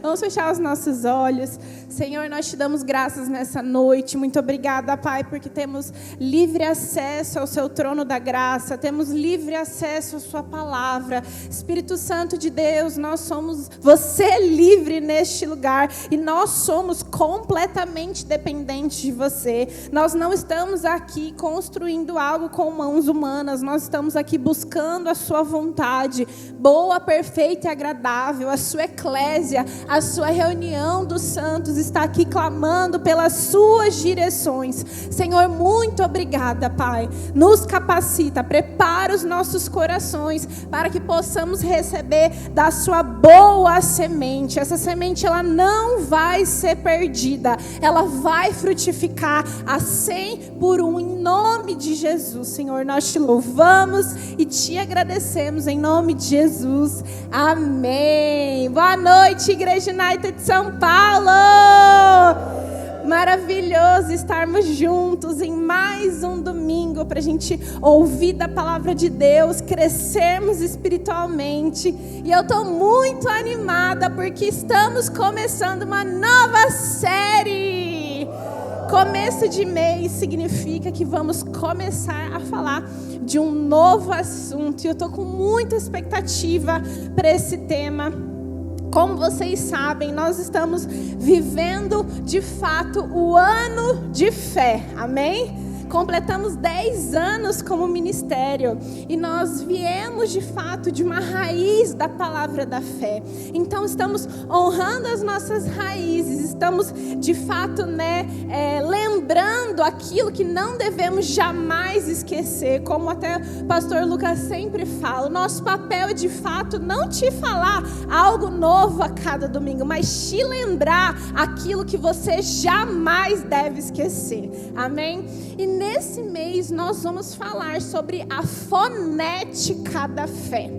Vamos fechar os nossos olhos. Senhor, nós te damos graças nessa noite. Muito obrigada, Pai, porque temos livre acesso ao seu trono da graça. Temos livre acesso à sua palavra. Espírito Santo de Deus, nós somos você livre neste lugar. E nós somos completamente dependentes de você. Nós não estamos aqui construindo algo com mãos humanas. Nós estamos aqui buscando a sua vontade, boa, perfeita e agradável. A sua eclésia, a sua reunião dos santos está aqui clamando pelas suas direções. Senhor, muito obrigada, Pai. Nos capacita, prepara os nossos corações para que possamos receber da sua boa semente. Essa semente, ela não vai ser perdida. Ela vai frutificar a 100 por 1 em nome de Jesus. Senhor, nós te louvamos e te agradecemos em nome de Jesus. Amém. Boa noite, Igreja United de São Paulo. Maravilhoso estarmos juntos em mais um domingo para a gente ouvir da palavra de Deus, crescermos espiritualmente. E eu estou muito animada porque estamos começando uma nova série. Começo de mês significa que vamos começar a falar de um novo assunto. E eu estou com muita expectativa para esse tema. Como vocês sabem, nós estamos vivendo de fato o ano de fé. Amém? Completamos 10 anos como ministério e nós viemos de fato de uma raiz da palavra da fé. Então estamos honrando as nossas raízes, estamos de fato lembrando aquilo que não devemos jamais esquecer. Como até o pastor Lucas sempre fala, o nosso papel é de fato não te falar algo novo a cada domingo, mas te lembrar aquilo que você jamais deve esquecer. Amém? E nesse mês nós vamos falar sobre a fonética da fé.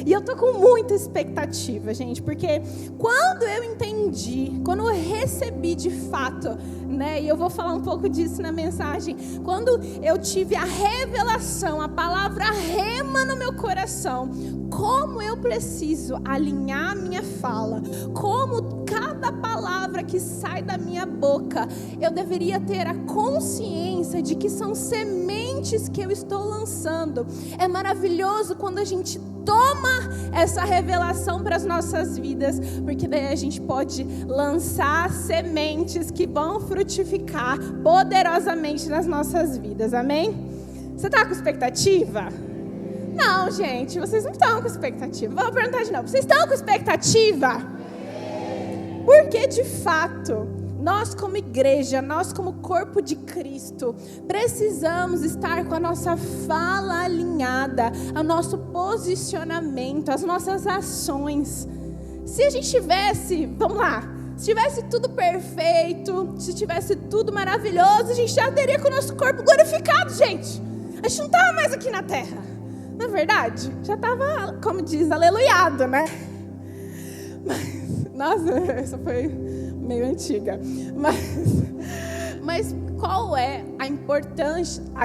E eu tô com muita expectativa, gente, porque quando eu entendi, quando eu recebi de fato, e eu vou falar um pouco disso na mensagem, quando eu tive a revelação, a palavra rema no meu coração, como eu preciso alinhar a minha fala, como cada palavra que sai da minha boca, eu deveria ter a consciência de que são sementes que eu estou lançando. É maravilhoso quando a gente toma essa revelação para as nossas vidas, porque daí a gente pode lançar sementes que vão frutificar poderosamente nas nossas vidas, amém? Você está com expectativa? Não, gente, vocês não estão com expectativa. Vou perguntar de novo, vocês estão com expectativa? Porque de fato, nós como igreja, nós como corpo de Cristo, precisamos estar com a nossa fala alinhada, o nosso posicionamento, as nossas ações. Se a gente tivesse, vamos lá, se tivesse tudo perfeito, se tivesse tudo maravilhoso, a gente já teria com o nosso corpo glorificado, gente. A gente não estava mais aqui na terra, não é verdade? Já estava, como diz, aleluiado, né? Nossa, essa foi meio antiga. Mas qual é a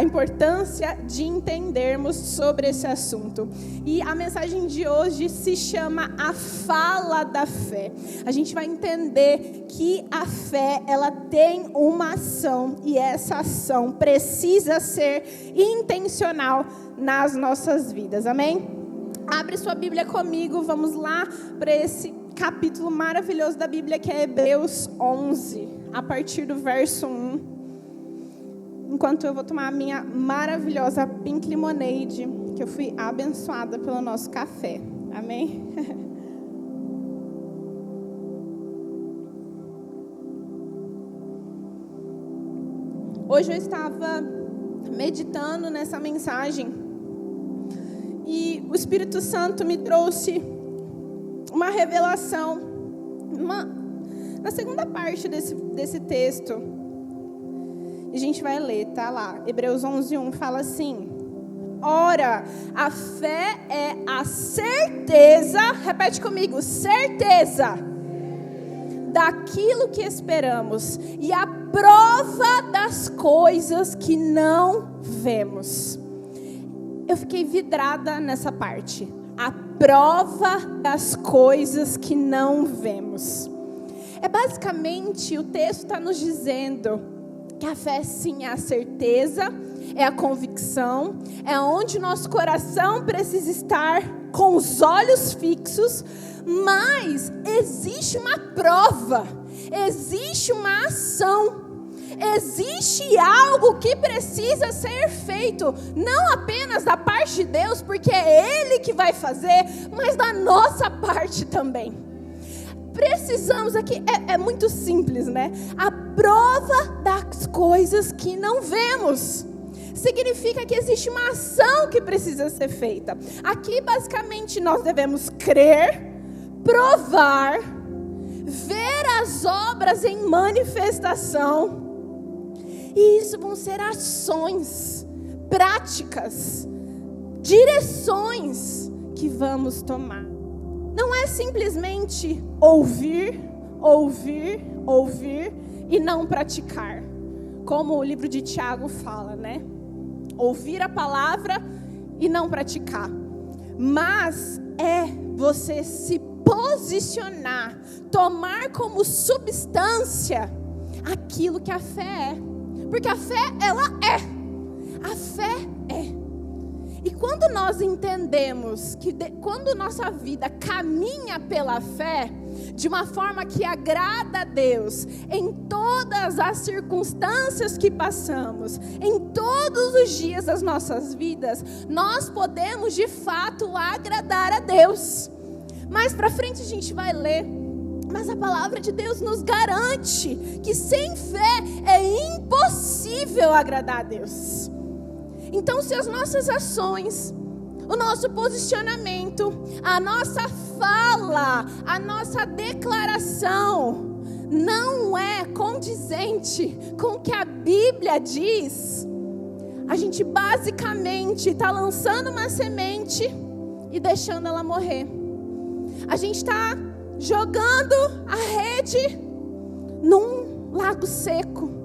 importância de entendermos sobre esse assunto? E a mensagem de hoje se chama a fala da fé. A gente vai entender que a fé, ela tem uma ação e essa ação precisa ser intencional nas nossas vidas. Amém? Abre sua Bíblia comigo, vamos lá para esse capítulo maravilhoso da Bíblia, que é Hebreus 11, a partir do verso 1. Enquanto eu vou tomar a minha maravilhosa Pink Lemonade, que eu fui abençoada pelo nosso café. Amém? Hoje eu estava meditando nessa mensagem e o Espírito Santo me trouxe uma revelação, na segunda parte desse texto. E a gente vai ler, tá lá. Hebreus 11:1 fala assim: ora, a fé é a certeza, repete comigo, certeza daquilo que esperamos e a prova das coisas que não vemos. Eu fiquei vidrada nessa parte. A prova das coisas que não vemos. Basicamente, o texto está nos dizendo que a fé sim é a certeza, é a convicção, é onde nosso coração precisa estar com os olhos fixos, mas existe uma prova, existe uma ação, existe algo que precisa ser feito, não apenas da parte de Deus, porque é Ele que vai fazer, mas da nossa parte também. Precisamos aqui, é muito simples, né? A prova das coisas que não vemos. Significa que existe uma ação que precisa ser feita. Aqui, basicamente, nós devemos crer, provar, ver as obras em manifestação. E isso vão ser ações, práticas, direções que vamos tomar. Não é simplesmente ouvir e não praticar. Como o livro de Tiago fala, né? Ouvir a palavra e não praticar. Mas é você se posicionar, tomar como substância aquilo que a fé é. Porque a fé, ela é. A fé é. E quando nós entendemos que quando nossa vida caminha pela fé, de uma forma que agrada a Deus, em todas as circunstâncias que passamos, em todos os dias das nossas vidas, nós podemos de fato agradar a Deus. Mais pra frente a gente vai ler, mas a palavra de Deus nos garante que sem fé é impossível agradar a Deus. Então, se as nossas ações, o nosso posicionamento, a nossa fala, a nossa declaração não é condizente com o que a Bíblia diz, a gente basicamente está lançando uma semente e deixando ela morrer. A gente está jogando a rede num lago seco.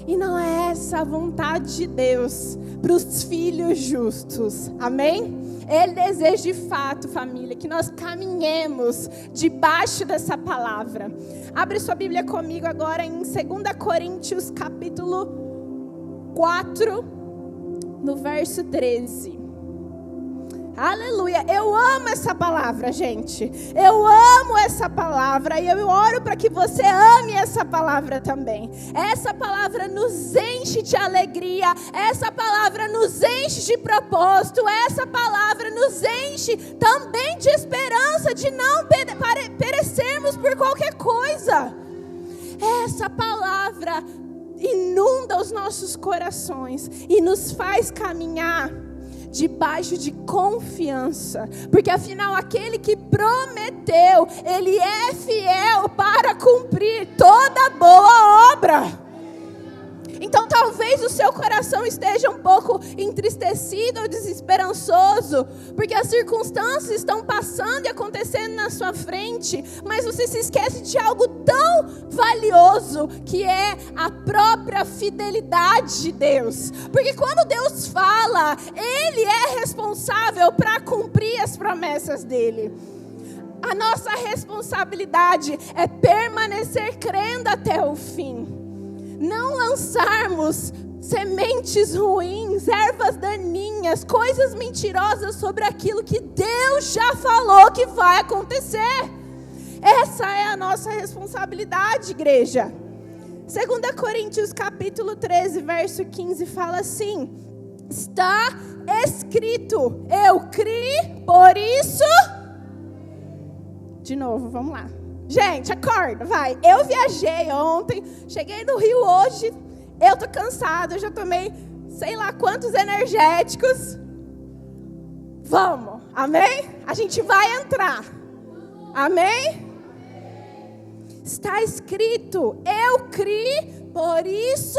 E não é essa a vontade de Deus para os filhos justos. Amém? Ele deseja de fato, família, que nós caminhemos debaixo dessa palavra. Abre sua Bíblia comigo agora em 2 Coríntios capítulo 4, no verso 13. Aleluia, eu amo essa palavra, gente. Eu amo essa palavra e eu oro para que você ame essa palavra também. Essa palavra nos enche de alegria, essa palavra nos enche de propósito, essa palavra nos enche também de esperança de não perecermos por qualquer coisa. Essa palavra inunda os nossos corações e nos faz caminhar debaixo de confiança, porque afinal aquele que prometeu, ele é fiel para cumprir toda boa obra. Então talvez o seu coração esteja um pouco entristecido ou desesperançoso, porque as circunstâncias estão passando e acontecendo na sua frente, mas você se esquece de algo tão valioso, que é a própria fidelidade de Deus. Porque quando Deus fala, Ele é responsável para cumprir as promessas dEle. A nossa responsabilidade é permanecer crendo até o fim. Não lançarmos sementes ruins, ervas daninhas, coisas mentirosas sobre aquilo que Deus já falou que vai acontecer. Essa é a nossa responsabilidade, igreja. 2 Coríntios capítulo 13, verso 15 fala assim: está escrito, eu criei, por isso... De novo, vamos lá. Gente, acorda, vai. Eu viajei ontem, cheguei no Rio hoje, eu tô cansada, eu já tomei sei lá quantos energéticos. Vamos, amém? A gente vai entrar, amém? Está escrito, eu criei, por isso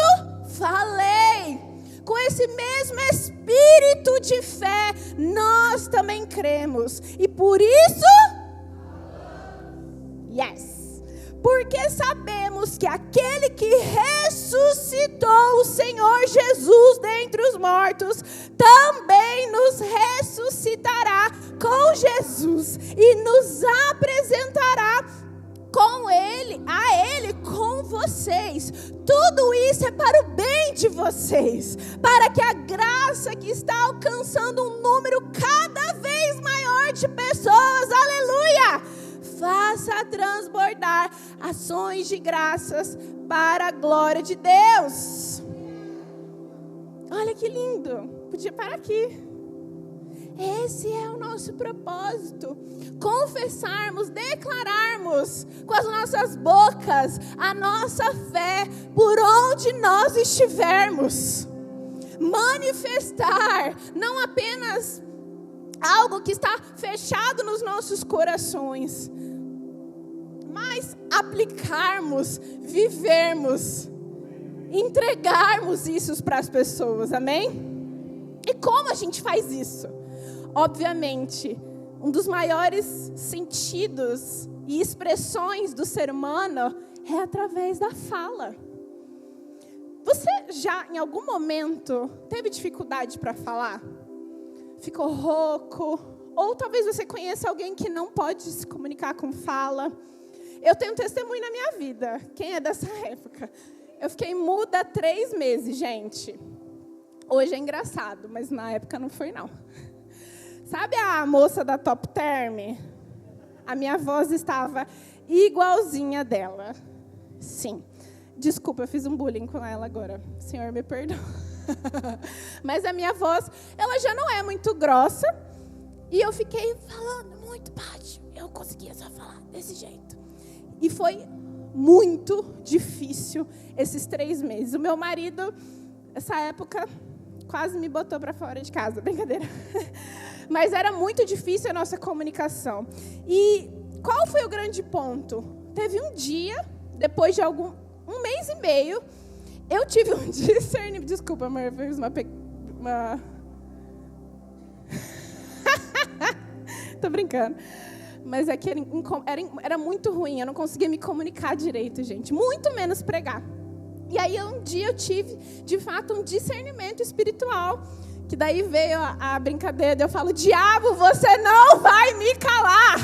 falei. Com esse mesmo espírito de fé, nós também cremos. E por isso... Yes. Porque sabemos que aquele que ressuscitou o Senhor Jesus dentre os mortos, também nos ressuscitará com Jesus e nos apresentará com a Ele com vocês. Tudo isso é para o bem de vocês, para que a graça que está alcançando um número cada vez maior de pessoas, aleluia, faça transbordar ações de graças para a glória de Deus. Olha que lindo, podia parar aqui. Esse é o nosso propósito, confessarmos, declararmos com as nossas bocas a nossa fé por onde nós estivermos, manifestar não apenas algo que está fechado nos nossos corações, mas aplicarmos, vivermos, entregarmos isso para as pessoas, amém? E como a gente faz isso? Obviamente, um dos maiores sentidos e expressões do ser humano é através da fala. Você já, em algum momento, teve dificuldade para falar? Ficou rouco? Ou talvez você conheça alguém que não pode se comunicar com fala? Eu tenho um testemunho na minha vida. Quem é dessa época? Eu fiquei muda 3 meses, gente. Hoje é engraçado, mas na época não foi, não. Sabe a moça da Top Term? A minha voz estava igualzinha dela. Sim. Desculpa, eu fiz um bullying com ela agora. Senhor, me perdoa. Mas a minha voz, ela já não é muito grossa. E eu fiquei falando muito baixo. Eu conseguia só falar desse jeito. E foi muito difícil esses 3 meses. O meu marido, essa época, quase me botou para fora de casa. Brincadeira. Mas era muito difícil a nossa comunicação. E qual foi o grande ponto? Teve um dia, depois de um mês e meio, eu tive um discernimento. Desculpa, amor, eu fiz uma... Tô brincando. Mas é que era muito ruim, eu não conseguia me comunicar direito, gente. Muito menos pregar. E aí, um dia eu tive, de fato, um discernimento espiritual. Que daí veio a brincadeira, eu falo, diabo, você não vai me calar.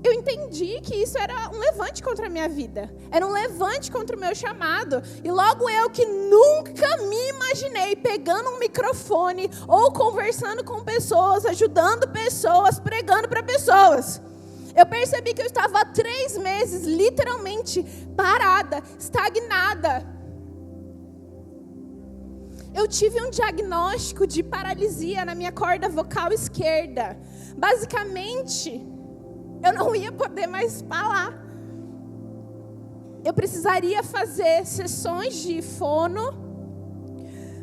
Eu entendi que isso era um levante contra a minha vida. Era um levante contra o meu chamado. E logo eu que nunca me imaginei pegando um microfone ou conversando com pessoas, ajudando pessoas, pregando para pessoas. Eu percebi que eu estava há 3 meses literalmente parada, estagnada. Eu tive um diagnóstico de paralisia na minha corda vocal esquerda. Basicamente, eu não ia poder mais falar. Eu precisaria fazer sessões de fono.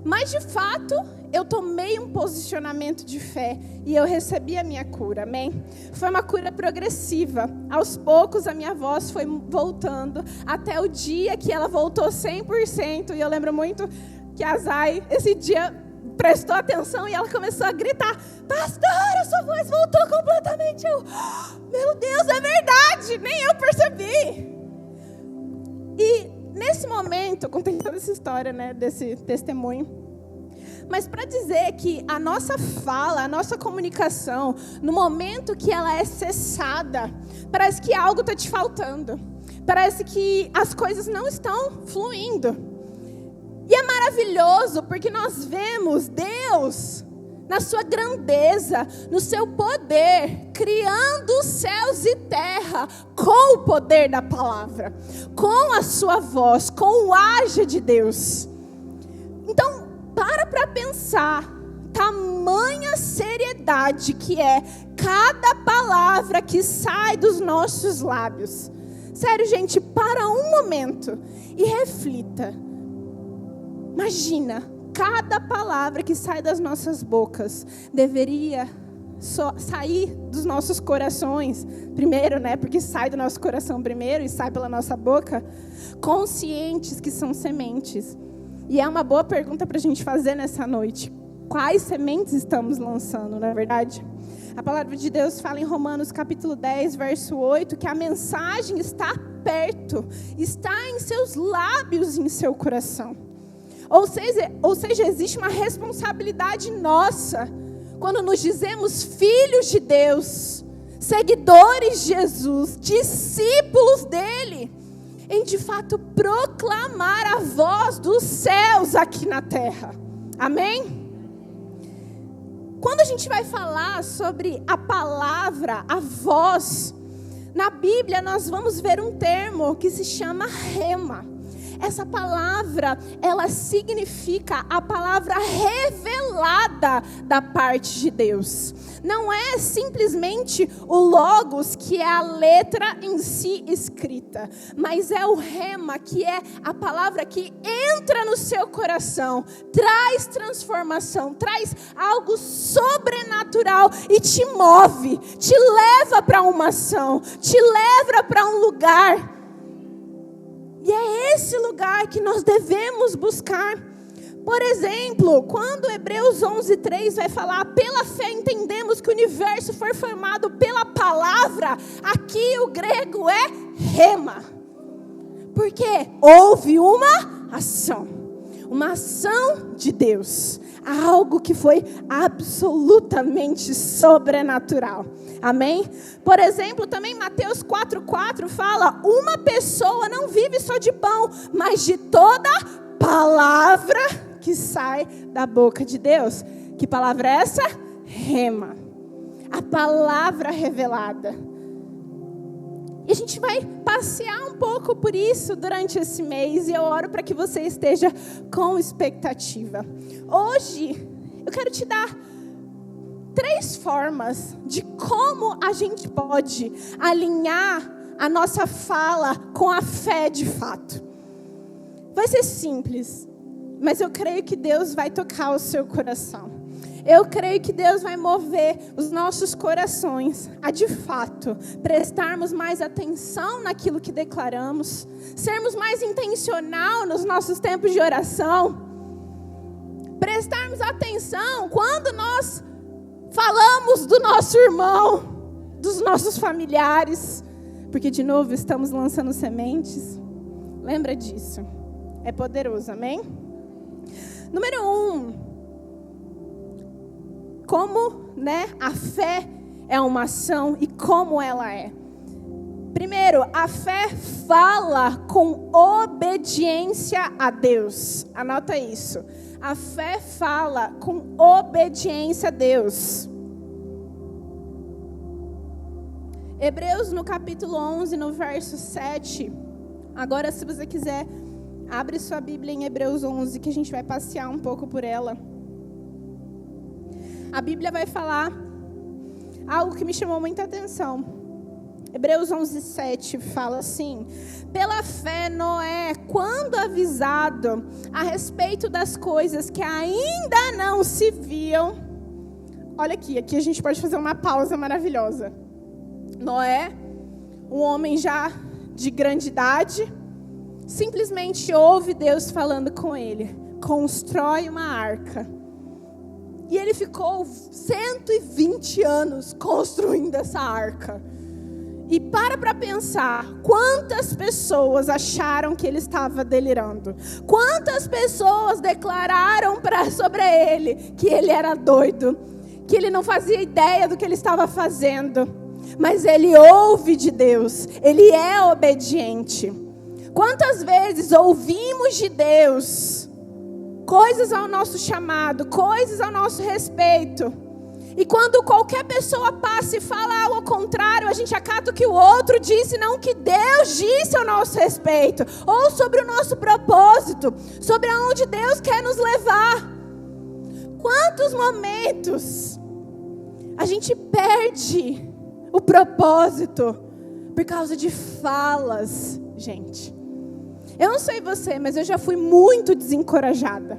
Mas, de fato, eu tomei um posicionamento de fé e eu recebi a minha cura, amém? Foi uma cura progressiva. Aos poucos, a minha voz foi voltando até o dia que ela voltou 100%. E eu lembro muito que a Zay, esse dia, prestou atenção e ela começou a gritar, pastora, sua voz voltou completamente. Eu, meu Deus, é verdade, nem eu percebi. E nesse momento, eu contei toda essa história, né, desse testemunho, mas para dizer que a nossa fala, a nossa comunicação, no momento que ela é cessada, parece que algo está te faltando, parece que as coisas não estão fluindo. E é maravilhoso porque nós vemos Deus na sua grandeza, no seu poder, criando os céus e terra com o poder da palavra, com a sua voz, com o haja de Deus. Então, para pensar, tamanha seriedade que é cada palavra que sai dos nossos lábios. Sério, gente, para um momento e reflita. Imagina, cada palavra que sai das nossas bocas deveria sair dos nossos corações, primeiro, né? Porque sai do nosso coração primeiro e sai pela nossa boca, conscientes que são sementes. E é uma boa pergunta para a gente fazer nessa noite. Quais sementes estamos lançando, não é verdade? A palavra de Deus fala em Romanos capítulo 10, verso 8, que a mensagem está perto, está em seus lábios e em seu coração. Ou seja, existe uma responsabilidade nossa quando nos dizemos filhos de Deus, seguidores de Jesus, discípulos dele, em de fato proclamar a voz dos céus aqui na terra. Amém? Quando a gente vai falar sobre a palavra, a voz, na Bíblia nós vamos ver um termo que se chama rema. Essa palavra, ela significa a palavra revelada da parte de Deus. Não é simplesmente o logos, que é a letra em si escrita, mas é o rema, que é a palavra que entra no seu coração, traz transformação, traz algo sobrenatural e te move, te leva para uma ação, te leva para um lugar. E é esse lugar que nós devemos buscar. Por exemplo, quando Hebreus 11:3 vai falar, pela fé entendemos que o universo foi formado pela palavra, aqui o grego é rema. Porque houve uma ação de Deus, algo que foi absolutamente sobrenatural. Amém? Por exemplo, também Mateus 4:4 fala, uma pessoa não vive só de pão, mas de toda palavra que sai da boca de Deus. Que palavra é essa? Rema. A palavra revelada. E a gente vai passear um pouco por isso durante esse mês, e eu oro para que você esteja com expectativa. Hoje, eu quero te dar 3 formas de como a gente pode alinhar a nossa fala com a fé de fato. Vai ser simples, mas eu creio que Deus vai tocar o seu coração. Eu creio que Deus vai mover os nossos corações a, de fato, prestarmos mais atenção naquilo que declaramos, sermos mais intencional nos nossos tempos de oração, prestarmos atenção quando nós falamos do nosso irmão, dos nossos familiares, porque, de novo, estamos lançando sementes. Lembra disso. É poderoso, amém? Número 1. Como, a fé é uma ação e como ela é. Primeiro, a fé fala com obediência a Deus. Anota isso. A fé fala com obediência a Deus. Hebreus no capítulo 11, no verso 7. Agora, se você quiser, abre sua Bíblia em Hebreus 11, que a gente vai passear um pouco por ela. A Bíblia vai falar algo que me chamou muita atenção. Hebreus 11, 7 fala assim: pela fé Noé, quando avisado a respeito das coisas que ainda não se viam. Olha aqui a gente pode fazer uma pausa maravilhosa. Noé, um homem já de grande idade, simplesmente ouve Deus falando com ele: constrói uma arca. E ele ficou 120 anos construindo essa arca. E para pensar, quantas pessoas acharam que ele estava delirando? Quantas pessoas declararam sobre ele que ele era doido? Que ele não fazia ideia do que ele estava fazendo? Mas ele ouve de Deus, ele é obediente. Quantas vezes ouvimos de Deus coisas ao nosso chamado, coisas ao nosso respeito, e quando qualquer pessoa passa e fala algo ao contrário, a gente acata o que o outro disse, não o que Deus disse ao nosso respeito, ou sobre o nosso propósito, sobre aonde Deus quer nos levar. Quantos momentos a gente perde o propósito por causa de falas, gente? Eu não sei você, mas eu já fui muito desencorajada.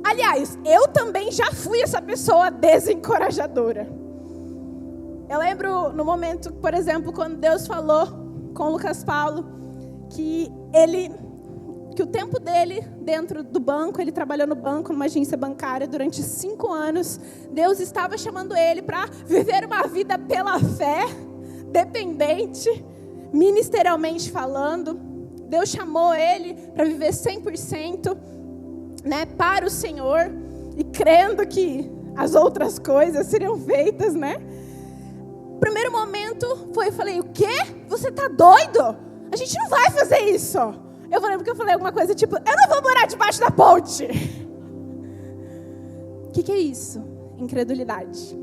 Aliás, eu também já fui essa pessoa desencorajadora. Eu lembro no momento, por exemplo, quando Deus falou com o Lucas Paulo que o tempo dele dentro do banco, ele trabalhou no banco, numa agência bancária durante 5 anos. Deus estava chamando ele para viver uma vida pela fé, dependente, ministerialmente falando. Deus chamou ele para viver 100%, para o Senhor, e crendo que as outras coisas seriam feitas, primeiro momento eu falei, o quê? Você tá doido? A gente não vai fazer isso. Eu lembro que eu falei alguma coisa tipo, eu não vou morar debaixo da ponte. O que é isso? Incredulidade.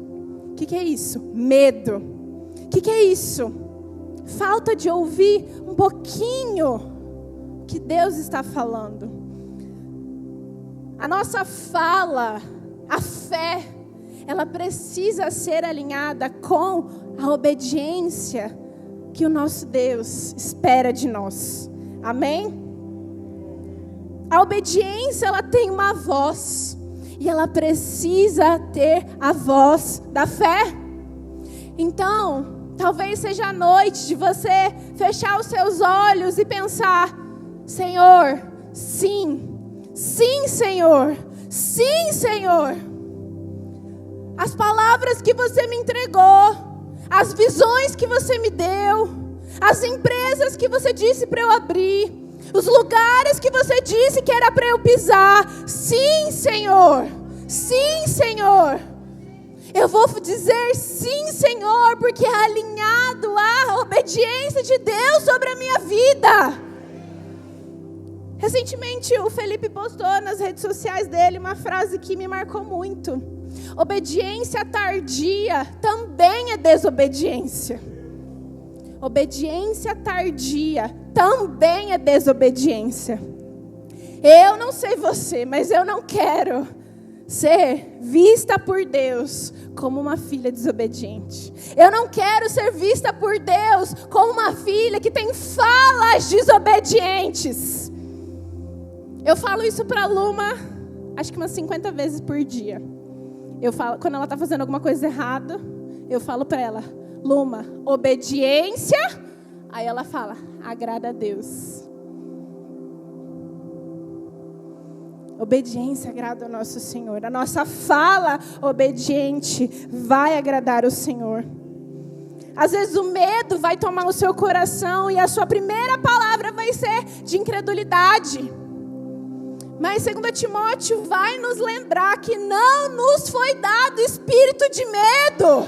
O que é isso? Medo. O que é isso? Falta de ouvir um pouquinho que Deus está falando. A nossa fala, a fé, ela precisa ser alinhada com a obediência que o nosso Deus espera de nós. Amém? A obediência, ela tem uma voz. E ela precisa ter a voz da fé. Então, talvez seja a noite de você fechar os seus olhos e pensar, Senhor, sim. Sim, Senhor. Sim, Senhor. As palavras que você me entregou, as visões que você me deu, as empresas que você disse para eu abrir, os lugares que você disse que era para eu pisar. Sim, Senhor. Sim, Senhor. Eu vou dizer sim, Senhor, porque é alinhado à obediência de Deus sobre a minha vida. Recentemente o Felipe postou nas redes sociais dele uma frase que me marcou muito. Obediência tardia também é desobediência. Obediência tardia também é desobediência. Eu não sei você, mas eu não quero ser vista por Deus como uma filha desobediente. Eu não quero ser vista por Deus como uma filha que tem falas desobedientes. Eu falo isso para a Luma, acho que umas 50 vezes por dia. Eu falo, quando ela está fazendo alguma coisa errada, eu falo para ela, Luma, obediência. Aí ela fala, agrada a Deus. Obediência agrada ao nosso Senhor. A nossa fala obediente vai agradar o Senhor. Às vezes o medo vai tomar o seu coração e a sua primeira palavra vai ser de incredulidade. Mas 2 Timóteo vai nos lembrar que não nos foi dado espírito de medo,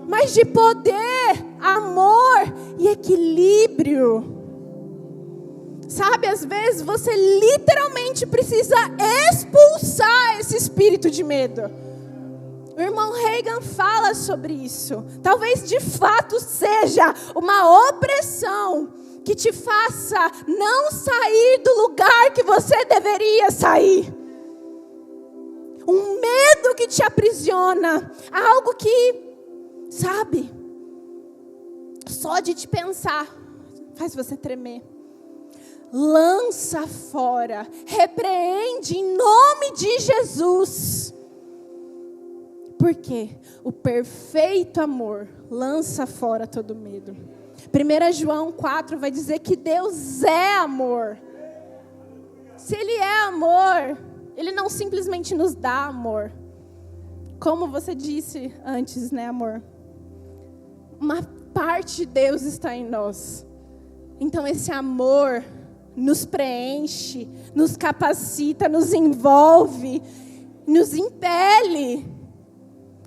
mas de poder, amor e equilíbrio. Sabe, às vezes você literalmente precisa expulsar esse espírito de medo. O irmão Reagan fala sobre isso. Talvez de fato seja uma opressão que te faça não sair do lugar que você deveria sair. Um medo que te aprisiona. Algo que, sabe, só de te pensar faz você tremer. Lança fora, repreende em nome de Jesus. Porque o perfeito amor lança fora todo medo. 1 João 4 vai dizer que Deus é amor. Se Ele é amor, Ele não simplesmente nos dá amor. Como você disse antes, né, amor? Uma parte de Deus está em nós. Então esse amor nos preenche, nos capacita, nos envolve, nos impele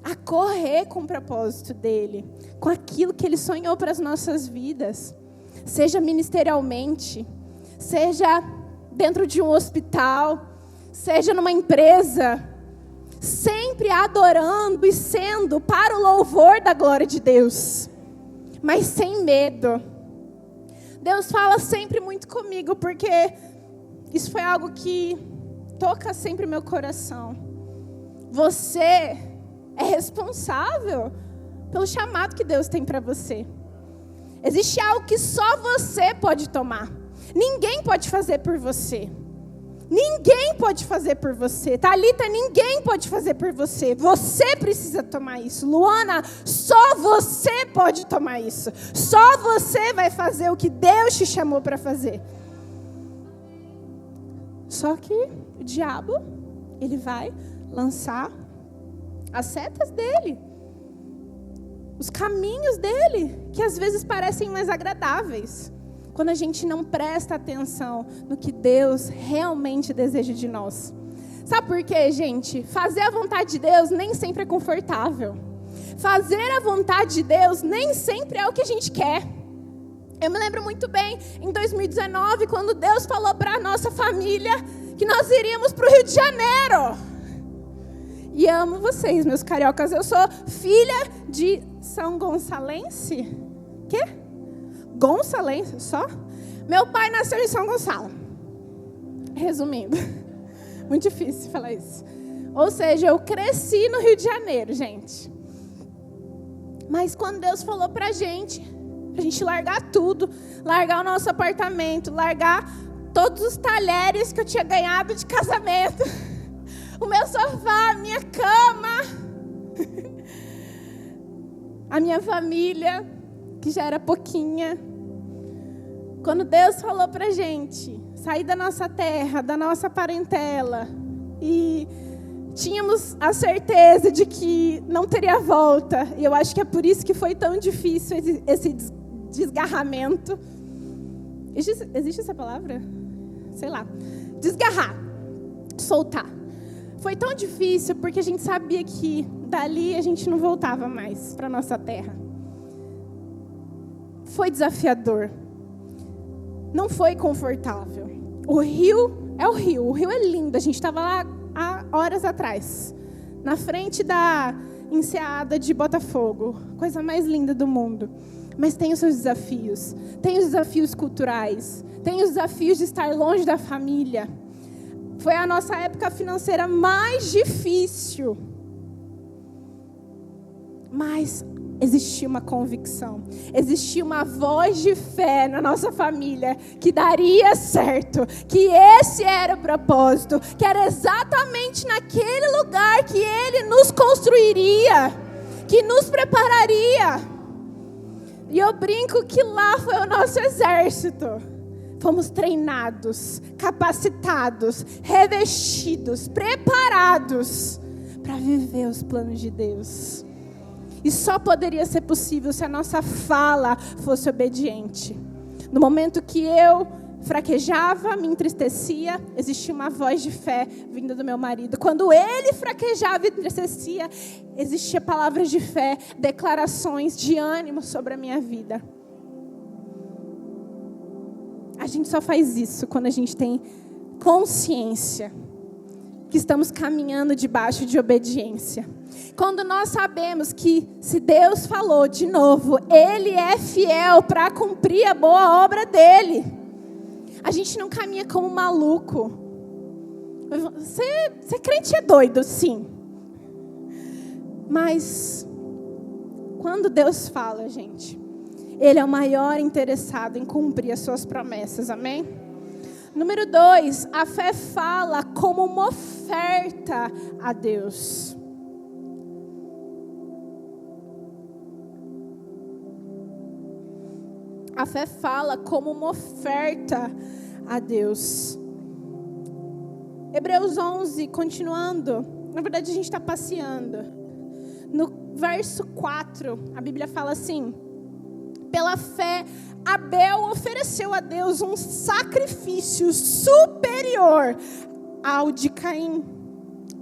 a correr com o propósito dEle, com aquilo que Ele sonhou para as nossas vidas, seja ministerialmente, seja dentro de um hospital, seja numa empresa, sempre adorando e sendo para o louvor da glória de Deus, mas sem medo. Deus fala sempre muito comigo, porque isso foi algo que toca sempre meu coração. Você é responsável pelo chamado que Deus tem para você. Existe algo que só você pode tomar. Ninguém pode fazer por você. Ninguém pode fazer por você. Thalita, ninguém pode fazer por você. Você precisa tomar isso. Luana, só você pode tomar isso. Só você vai fazer o que Deus te chamou para fazer. Só que o diabo, ele vai lançar as setas dele, os caminhos dele, que às vezes parecem mais agradáveis, quando a gente não presta atenção no que Deus realmente deseja de nós. Sabe por quê, gente? Fazer a vontade de Deus nem sempre é confortável. fazer a vontade de Deus nem sempre é o que a gente quer. Eu me lembro muito bem, em 2019, quando Deus falou para a nossa família que nós iríamos para o Rio de Janeiro. E amo vocês, meus cariocas. Eu sou filha de São Gonçalense. Quê? Gonçalense, só? Meu pai nasceu em São Gonçalo. Resumindo. Muito difícil falar isso. Ou seja, eu cresci no Rio de Janeiro, gente. Mas quando Deus falou pra gente largar tudo, largar o nosso apartamento, largar todos os talheres que eu tinha ganhado de casamento, o meu sofá, a minha cama, a minha família, que já era pouquinha. Quando Deus falou pra gente sair da nossa terra, da nossa parentela, e tínhamos a certeza de que não teria volta, e eu acho que é por isso que foi tão difícil esse desgarramento. Existe essa palavra? Sei lá. Desgarrar, soltar. Foi tão difícil porque a gente sabia que dali a gente não voltava mais para nossa terra. Foi desafiador. Não foi confortável. O rio é lindo. A gente estava lá há horas atrás, na frente da enseada de Botafogo, coisa mais linda do mundo. Mas tem os seus desafios. Tem os desafios culturais. Tem os desafios de estar longe da família. Foi a nossa época financeira mais difícil. Mas existia uma convicção. Existia uma voz de fé na nossa família que daria certo. Que esse era o propósito. Que era exatamente naquele lugar que Ele nos construiria. Que nos prepararia. E eu brinco que lá foi o nosso exército. Fomos treinados, capacitados, revestidos, preparados para viver os planos de Deus. E só poderia ser possível se a nossa fala fosse obediente. No momento que eu fraquejava, me entristecia, existia uma voz de fé vinda do meu marido. Quando ele fraquejava e entristecia, existia palavras de fé, declarações de ânimo sobre a minha vida. A gente só faz isso quando a gente tem consciência que estamos caminhando debaixo de obediência. Quando nós sabemos que se Deus falou de novo, Ele é fiel para cumprir a boa obra dEle. A gente não caminha como maluco. Ser crente é doido, sim. Mas quando Deus fala, gente, Ele é o maior interessado em cumprir as suas promessas, amém? Número 2, a fé fala como uma oferta a Deus. A fé fala como uma oferta a Deus. Hebreus 11, continuando. Na verdade, a gente está passeando. No verso 4, a Bíblia fala assim: pela fé, Abel ofereceu a Deus um sacrifício superior ao de Caim.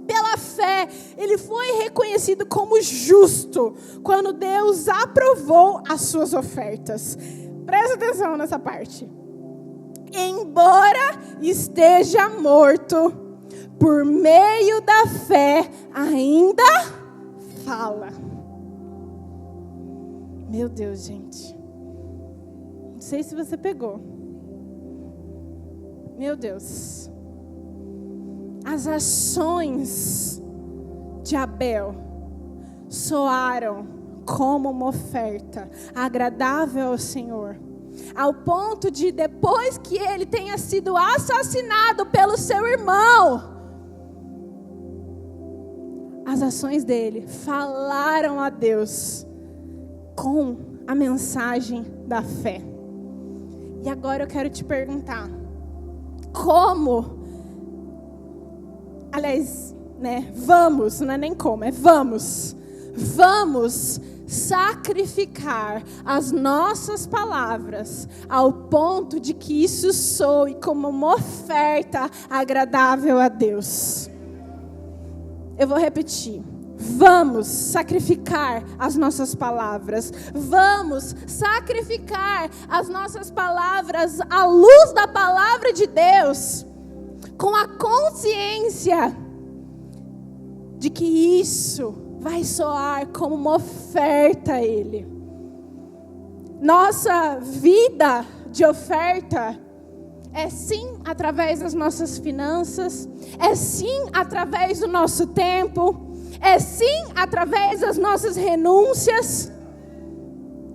Pela fé, ele foi reconhecido como justo quando Deus aprovou as suas ofertas. Presta atenção nessa parte. Embora esteja morto, por meio da fé ainda fala. Meu Deus, gente. Não sei se você pegou. Meu Deus. As ações de Abel soaram como uma oferta agradável ao Senhor, ao ponto de, depois que ele tenha sido assassinado pelo seu irmão, as ações dele falaram a Deus com a mensagem da fé. E agora eu quero te perguntar, como, aliás, vamos, não é nem como, é vamos sacrificar as nossas palavras ao ponto de que isso soe como uma oferta agradável a Deus. Eu vou repetir. Vamos sacrificar as nossas palavras. Vamos sacrificar as nossas palavras à luz da palavra de Deus, com a consciência de que isso vai soar como uma oferta a Ele. Nossa vida de oferta é sim através das nossas finanças, é sim através do nosso tempo, é sim através das nossas renúncias,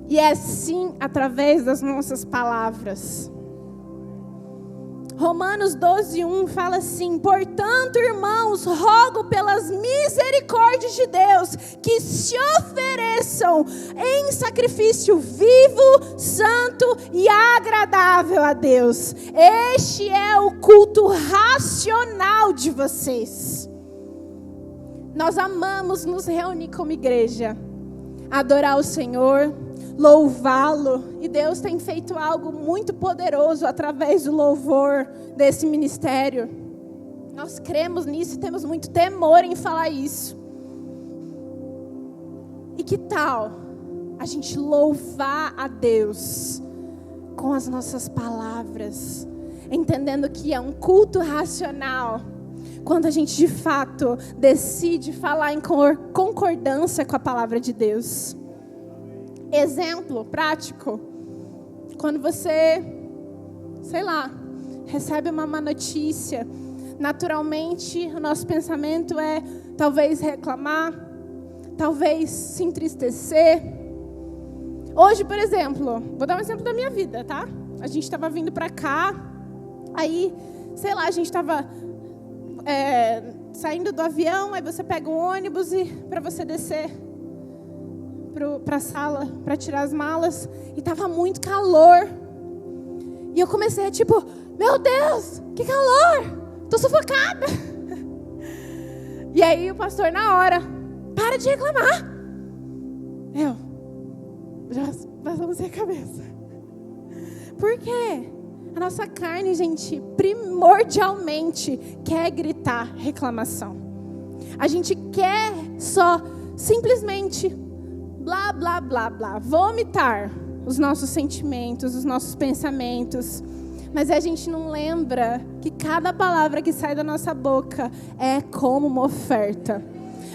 e é sim através das nossas palavras. Romanos 12:1 fala assim: portanto, irmãos, rogo pelas misericórdias de Deus que se ofereçam em sacrifício vivo, santo e agradável a Deus. Este é o culto racional de vocês. Nós amamos nos reunir como igreja, adorar o Senhor, louvá-lo, e Deus tem feito algo muito poderoso através do louvor desse ministério. Nós cremos nisso e temos muito temor em falar isso. E que tal a gente louvar a Deus com as nossas palavras, entendendo que é um culto racional, quando a gente de fato decide falar em concordância com a palavra de Deus. Exemplo prático: quando você, recebe uma má notícia, naturalmente o nosso pensamento é talvez reclamar, talvez se entristecer. Hoje, por exemplo, vou dar um exemplo da minha vida, tá? A gente estava vindo para cá, aí, a gente estava saindo do avião, aí você pega um ônibus e para você descer para a sala, para tirar as malas, e estava muito calor. E eu comecei a meu Deus, que calor, estou sufocada. E aí o pastor na hora: para de reclamar. Já passamos sem a cabeça. Por quê? A nossa carne, gente, primordialmente quer gritar reclamação. A gente quer só simplesmente blá, blá, blá, blá, vomitar os nossos sentimentos, os nossos pensamentos. Mas a gente não lembra que cada palavra que sai da nossa boca é como uma oferta.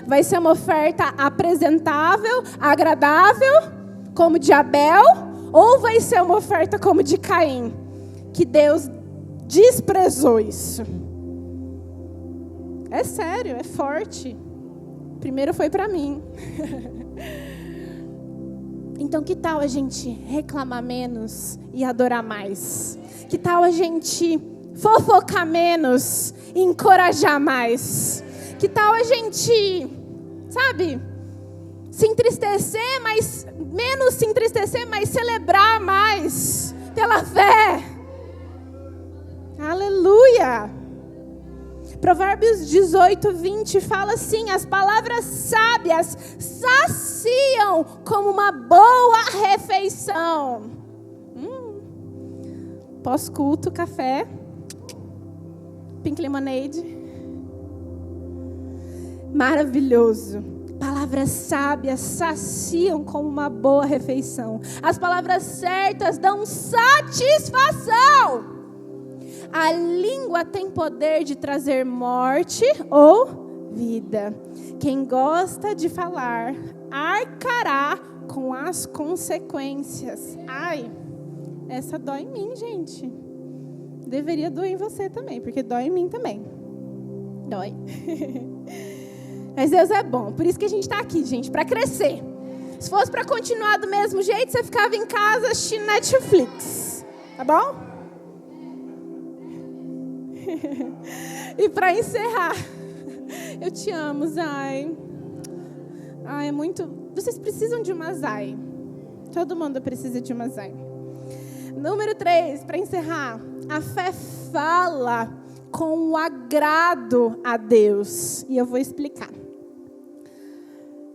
Vai ser uma oferta apresentável, agradável, como de Abel, ou vai ser uma oferta como de Caim, que Deus desprezou isso. É sério, é forte. Primeiro foi para mim. Então, que tal a gente reclamar menos e adorar mais? Que tal a gente fofocar menos e encorajar mais? Que tal a gente, se entristecer, mas menos se entristecer, mas celebrar mais pela fé? Aleluia! Provérbios 18:20 fala assim: as palavras sábias saciam como uma boa refeição. Pós-culto, café, Pink Lemonade. Maravilhoso. Palavras sábias saciam como uma boa refeição. As palavras certas dão satisfação. A língua tem poder de trazer morte ou vida. Quem gosta de falar arcará com as consequências. Ai, essa dói em mim, gente. Deveria doer em você também, porque dói em mim também. Dói. Mas Deus é bom. Por isso que a gente está aqui, gente, para crescer. Se fosse para continuar do mesmo jeito, você ficava em casa assistindo Netflix. Tá bom? E para encerrar, eu te amo, Zay. É muito... Vocês precisam de uma Zay. Todo mundo precisa de uma Zay. Número 3, para encerrar. A fé fala com o agrado a Deus. E eu vou explicar.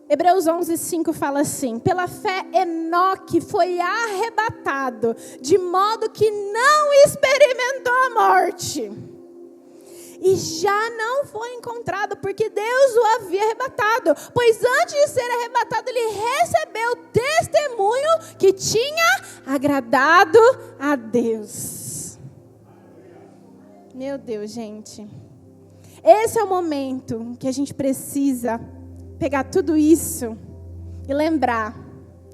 Hebreus 11:5 fala assim: pela fé Enoque foi arrebatado, de modo que não experimentou a morte. e já não foi encontrado, porque Deus o havia arrebatado. Pois antes de ser arrebatado, ele recebeu testemunho que tinha agradado a Deus. Meu Deus, gente. Esse é o momento que a gente precisa pegar tudo isso e lembrar.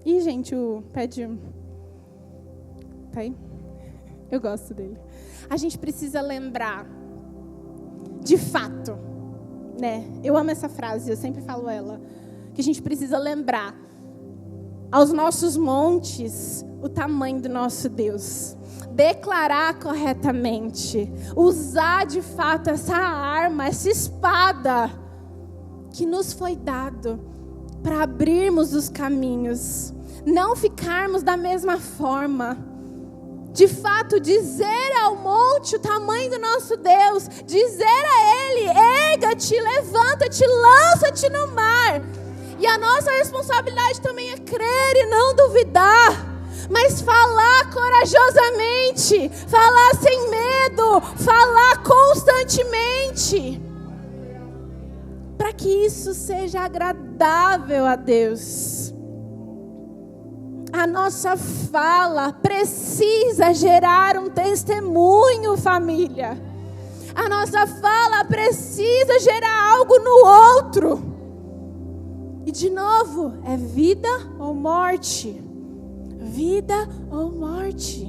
Ih, gente, o pé de... Tá aí? Eu gosto dele. A gente precisa lembrar, de fato, né? Eu amo essa frase, eu sempre falo ela, que a gente precisa lembrar aos nossos montes o tamanho do nosso Deus. Declarar corretamente, usar de fato essa arma, essa espada que nos foi dado para abrirmos os caminhos, não ficarmos da mesma forma. De fato, dizer ao monte o tamanho do nosso Deus, dizer a Ele, erga-te, levanta-te, lança-te no mar. E a nossa responsabilidade também é crer e não duvidar, mas falar corajosamente, falar sem medo, falar constantemente, para que isso seja agradável a Deus. A nossa fala precisa gerar um testemunho, família. A nossa fala precisa gerar algo no outro. E de novo, é vida ou morte? Vida ou morte?